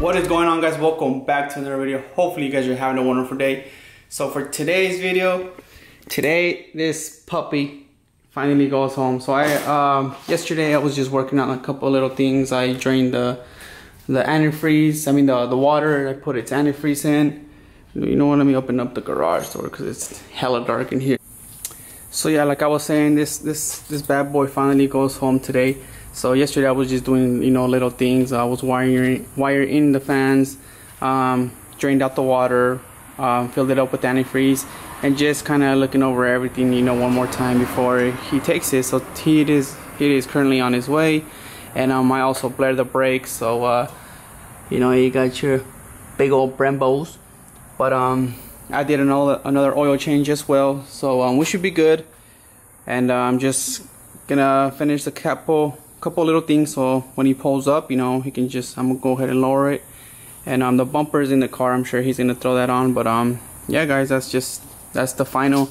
What is going on, guys? Welcome back to another video. Hopefully you guys are having a wonderful day. So for today's video, this puppy finally goes home. So yesterday I was just working on a couple little things. I drained the antifreeze, the water. I put its antifreeze in. You know what, let me open up the garage door because it's hella dark in here. So yeah, like I was saying, this bad boy finally goes home today. So yesterday I was just doing, little things. I was wiring in the fans, drained out the water, filled it up with antifreeze, and just kind of looking over everything, one more time before he takes it. So he is currently on his way, and I also blared the brakes. So you got your big old Brembos, but I did another oil change as well. So we should be good, and I'm just gonna finish the couple little things, so when he pulls up, he can just, I'm gonna go ahead and lower it. And the bumper's in the car, I'm sure he's gonna throw that on. But yeah guys, that's the final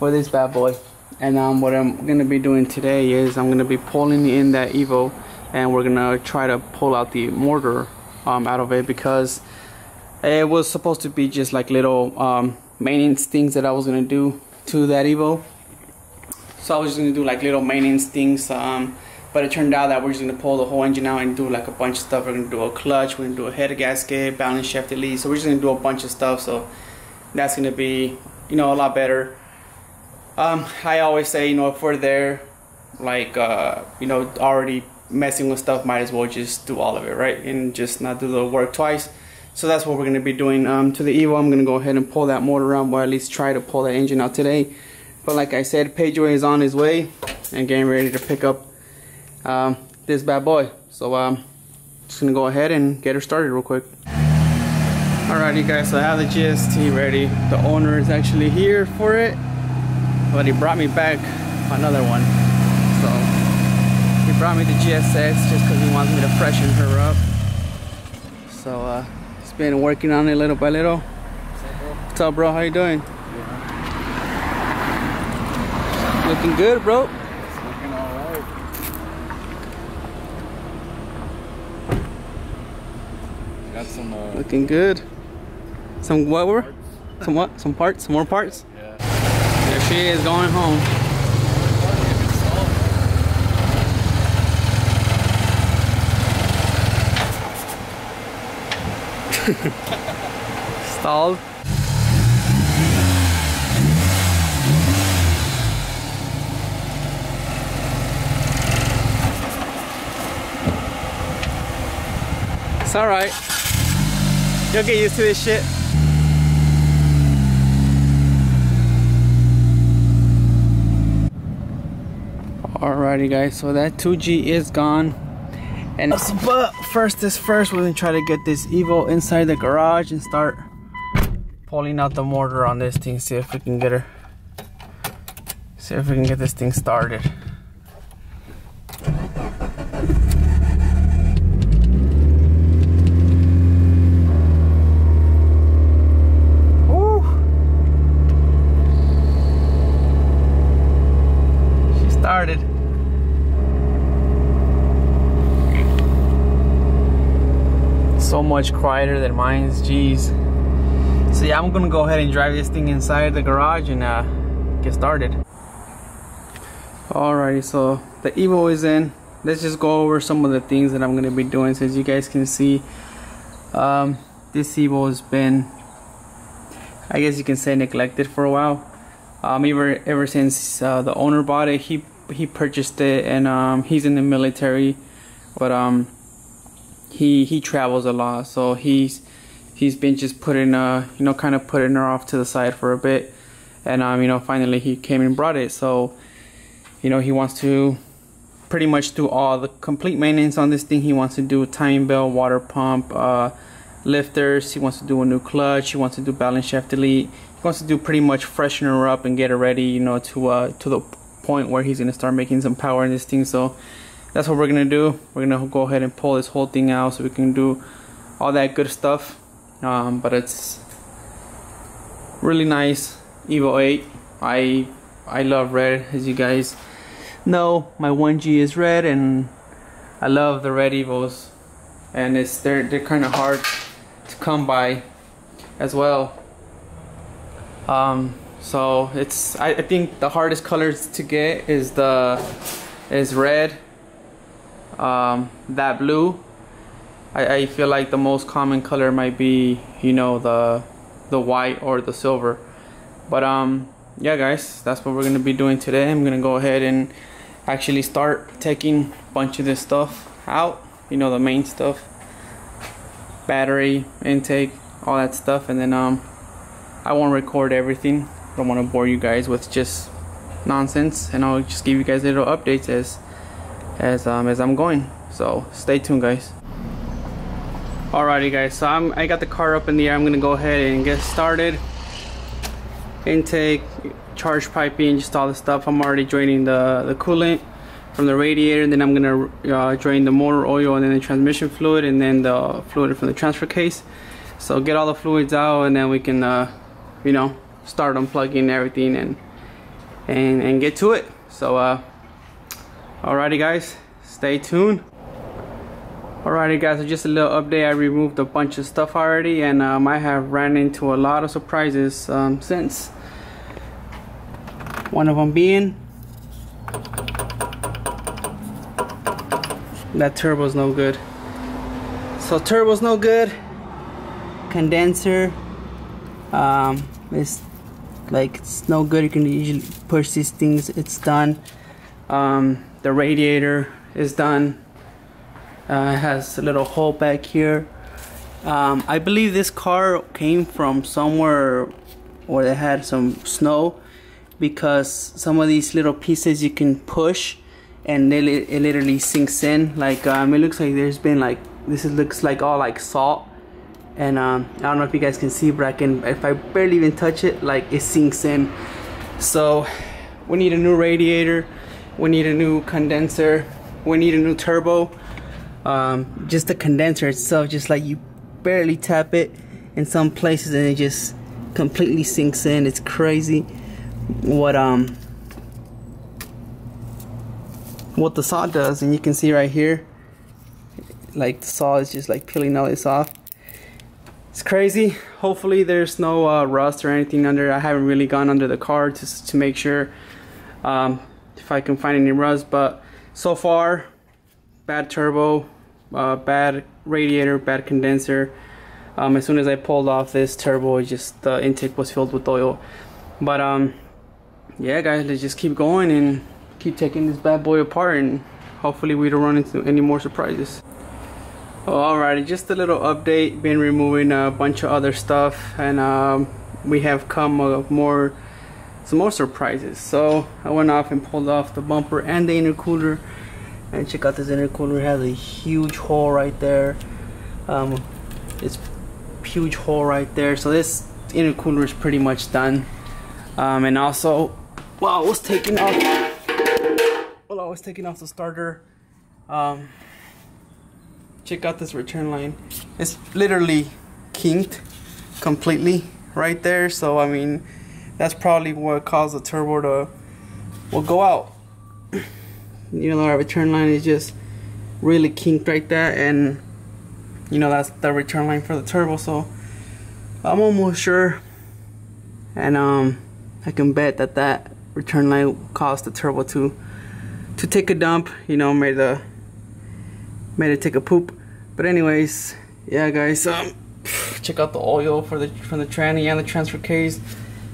for this bad boy. And what I'm gonna be doing today is I'm gonna be pulling in that Evo, and we're gonna try to pull out the mortar out of it, because it was supposed to be just like little maintenance things that I was gonna do to that Evo. So I was just gonna do like little maintenance things, but it turned out that we're just gonna pull the whole engine out and do like a bunch of stuff. We're gonna do a clutch, we're gonna do a head gasket, balance shaft delete. So we're just gonna do a bunch of stuff. So that's gonna be, a lot better. I always say, if we're there, like, already messing with stuff, might as well just do all of it, right? And just not do the work twice. So that's what we're gonna be doing to the Evo. I'm gonna go ahead and pull that motor out, or at least try to pull that engine out today. But like I said, Pedro is on his way and getting ready to pick up this bad boy. So just gonna go ahead and get her started real quick. Alrighty guys, so I have the GST ready. The owner is actually here for it, but he brought me back another one. So he brought me the GSX just because he wants me to freshen her up. So he's been working on it little by little. What's up, bro? How you doing? Looking good, bro. It's looking alright. Got some looking good. Some what? Parts. Some what? Some parts? Some more parts? Yeah. There she is, going home. Stalled. It's alright. You'll get used to this shit. Alrighty guys, so that 2G is gone. And but first is first, we're gonna try to get this Evo inside the garage and start pulling out the mortar on this thing. See if we can get this thing started. Started. So much quieter than mine's, jeez. So yeah, I'm gonna go ahead and drive this thing inside the garage and get started. Alrighty, so the Evo is in. Let's just go over some of the things that I'm gonna be doing. So as you guys can see, this Evo has been, I guess you can say, neglected for a while. Ever since the owner bought it, he purchased it, and he's in the military, but he travels a lot, so he's been just putting kind of putting her off to the side for a bit, and finally he came and brought it. So he wants to pretty much do all the complete maintenance on this thing. He wants to do timing belt, water pump, lifters. He wants to do a new clutch. He wants to do balance shaft delete. He wants to do pretty much freshen her up and get her ready, to the point where he's gonna start making some power in this thing. So that's what we're gonna do. We're gonna go ahead and pull this whole thing out so we can do all that good stuff. But it's really nice Evo 8. I love red, as you guys know. My 1G is red, and I love the red Evos. and they're kind of hard to come by as well. So I think the hardest colors to get is red, that blue. I feel like the most common color might be, you know, the white or the silver. But yeah guys, that's what we're gonna be doing today. I'm gonna go ahead and actually start taking a bunch of this stuff out, you know, the main stuff, battery, intake, all that stuff, and then I won't record everything. I don't want to bore you guys with just nonsense, and I'll just give you guys little updates as I'm going. So stay tuned, guys. Alrighty guys, so I got the car up in the air. I'm gonna go ahead and get started. Intake, charge piping, just all the stuff. I'm already draining the coolant from the radiator, and then I'm gonna drain the motor oil, and then the transmission fluid, and then the fluid from the transfer case. So get all the fluids out, and then we can you know, start unplugging everything and get to it. So alrighty guys, stay tuned. Alrighty guys, so just a little update. I removed a bunch of stuff already, and I have ran into a lot of surprises since. One of them being that turbo's no good. So turbo's no good. Condenser, it's no good. You can usually push these things. It's done. The radiator is done. It has a little hole back here. I believe this car came from somewhere where they had some snow, because some of these little pieces you can push and it literally sinks in. Like it looks like there's been like, looks like all like salt, and I don't know if you guys can see, but if I barely even touch it, like it sinks in. So we need a new radiator, we need a new condenser, we need a new turbo. Just the condenser itself, just like you barely tap it in some places and it just completely sinks in. It's crazy what the saw does. And you can see right here, like the saw is just like peeling all this off. It's crazy. Hopefully there's no rust or anything under. I haven't really gone under the car to make sure if I can find any rust, but so far bad turbo, bad radiator, bad condenser. As soon as I pulled off this turbo, it just the intake was filled with oil. But yeah guys, let's just keep going and keep taking this bad boy apart, and hopefully we don't run into any more surprises. Alrighty, just a little update. Been removing a bunch of other stuff, and we have come some more surprises. So I went off and pulled off the bumper and the intercooler, and check out this intercooler. It has a huge hole right there. It's huge hole right there. So this intercooler is pretty much done. And also, while I was taking off the starter, check out this return line. It's literally kinked completely right there. So I mean, that's probably what caused the turbo to go out. You know, our return line is just really kinked right there, and you know that's the return line for the turbo. So I'm almost sure, and I can bet that return line caused the turbo to take a dump. You know, made it take a poop. But anyways, yeah guys, check out the oil from the tranny and the transfer case.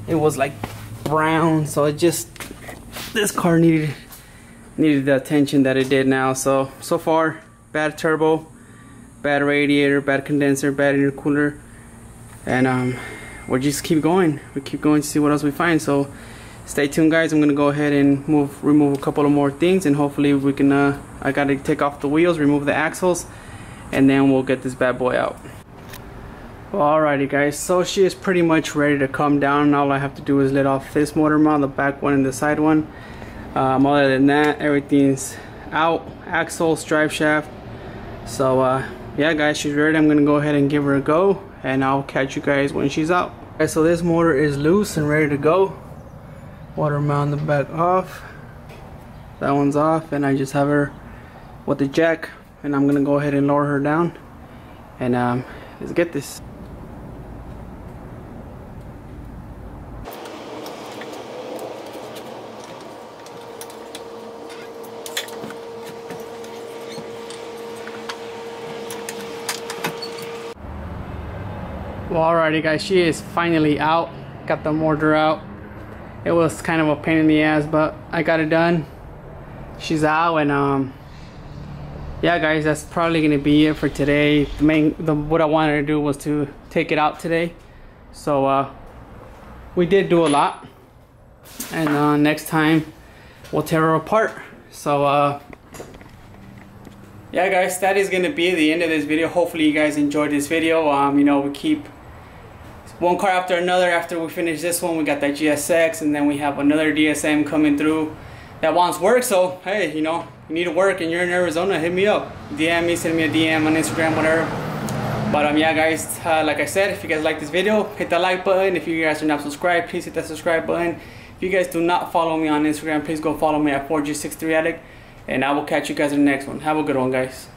It was like brown, so this car needed the attention that it did now. So far, bad turbo, bad radiator, bad condenser, bad intercooler, and we'll just keep going. We keep going to see what else we find. So stay tuned guys. I'm gonna go ahead and remove a couple of more things, and hopefully we can I gotta take off the wheels, remove the axles, and then we'll get this bad boy out. Well, alrighty guys, so she is pretty much ready to come down. All I have to do is let off this motor mount, the back one and the side one. Other than that, everything's out, axles, drive shaft. So yeah guys, she's ready. I'm gonna go ahead and give her a go, and I'll catch you guys when she's out. Okay, so this motor is loose and ready to go. Water mount in the back off, that one's off, and I just have her with the jack, and I'm gonna go ahead and lower her down. and let's get this. Well, alrighty guys, she is finally out. Got the mortar out. It was kind of a pain in the ass, but I got it done. She's out, and yeah guys, that's probably gonna be it for today. What I wanted to do was to take it out today. So we did do a lot, and next time we'll tear her apart. So yeah guys, that is gonna be the end of this video. Hopefully you guys enjoyed this video. You know, we keep one car after another. After we finish this one, we got that GSX, and then we have another DSM coming through that wants work. So hey, you know, you need to work and you're in Arizona, hit me up, DM me, send me a DM on Instagram, whatever. But yeah guys, like I said, if you guys like this video, hit that like button. If you guys are not subscribed, please hit that subscribe button. If you guys do not follow me on Instagram, please go follow me at 4G63addict, and I will catch you guys in the next one. Have a good one, guys.